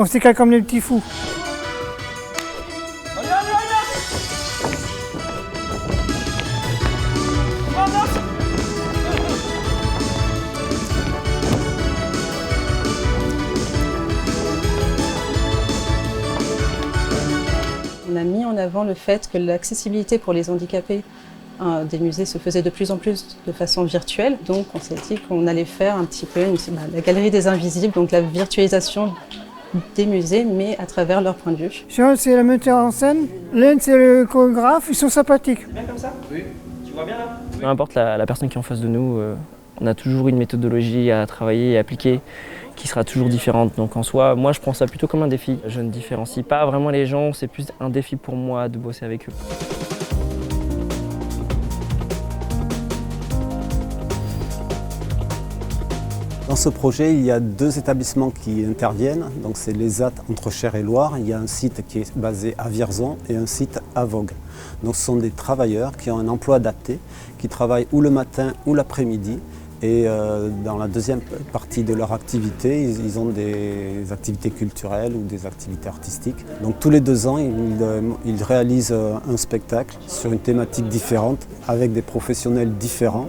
On s'éclate comme des petits fous. On a mis en avant le fait que l'accessibilité pour les handicapés des musées se faisait de plus en plus de façon virtuelle. Donc on s'est dit qu'on allait faire un petit peu la galerie des invisibles, donc la virtualisation des musées, mais à travers leur point de vue. Charles, c'est le metteur en scène, Len, c'est le chorégraphe, ils sont sympathiques. C'est bien comme ça? Oui. Tu vois bien là? Peu importe la personne qui est en face de nous, on a toujours une méthodologie à travailler et appliquer qui sera toujours différente. Donc en soi, moi je prends ça plutôt comme un défi. Je ne différencie pas vraiment les gens, c'est plus un défi pour moi de bosser avec eux. Dans ce projet, il y a 2 établissements qui interviennent. Donc c'est l'ESAT entre Cher et Loire. Il y a un site qui est basé à Vierzon et un site à Vogue. Donc ce sont des travailleurs qui ont un emploi adapté, qui travaillent ou le matin ou l'après-midi. Et dans la deuxième partie de leur activité, ils ont des activités culturelles ou des activités artistiques. Donc tous les 2 ans, ils réalisent un spectacle sur une thématique différente avec des professionnels différents.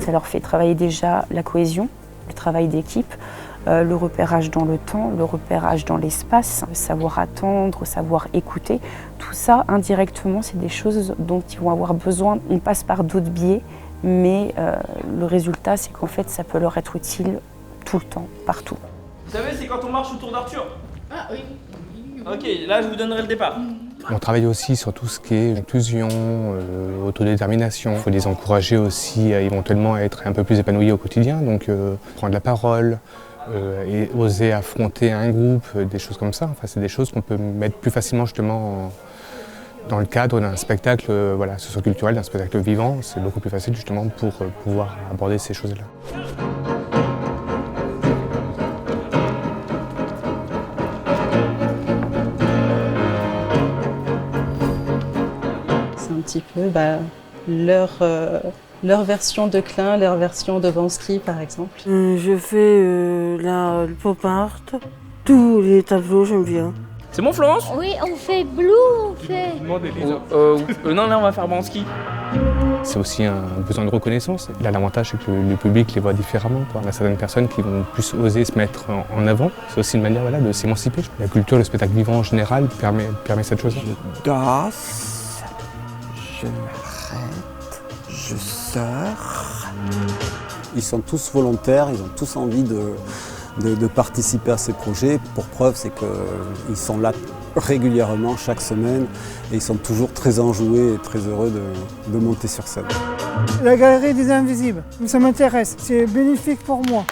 Ça leur fait travailler déjà la cohésion, le travail d'équipe, le repérage dans le temps, le repérage dans l'espace, savoir attendre, savoir écouter. Tout ça, indirectement, c'est des choses dont ils vont avoir besoin. On passe par d'autres biais, mais le résultat, c'est qu'en fait, ça peut leur être utile tout le temps, partout. Vous savez, c'est quand on marche autour d'Arthur. Ah oui. Ok, là je vous donnerai le départ. On travaille aussi sur tout ce qui est inclusion, autodétermination. Il faut les encourager aussi à éventuellement être un peu plus épanouis au quotidien, donc prendre la parole, et oser affronter un groupe, des choses comme ça. Enfin, c'est des choses qu'on peut mettre plus facilement justement dans le cadre d'un spectacle socio-culturel, d'un spectacle vivant. C'est beaucoup plus facile justement pour pouvoir aborder ces choses-là. C'est un petit peu leur version de Klein, leur version de Vansky par exemple. Je fais le pop art. Tous les tableaux, j'aime bien. C'est bon Florence? Oui, on fait Blue, on fait... Non, là on va faire Bansky. C'est aussi un besoin de reconnaissance. Là, l'avantage, c'est que le public les voit différemment. Il y a certaines personnes qui vont plus oser se mettre en avant. C'est aussi une manière de s'émanciper. La culture, le spectacle vivant en général permet cette chose-là. Je danse, je m'arrête, je sors. Ils sont tous volontaires, ils ont tous envie de participer à ces projets. Pour preuve, c'est qu'ils sont là régulièrement, chaque semaine, et ils sont toujours très enjoués et très heureux de monter sur scène. La galerie des invisibles, ça m'intéresse, c'est bénéfique pour moi.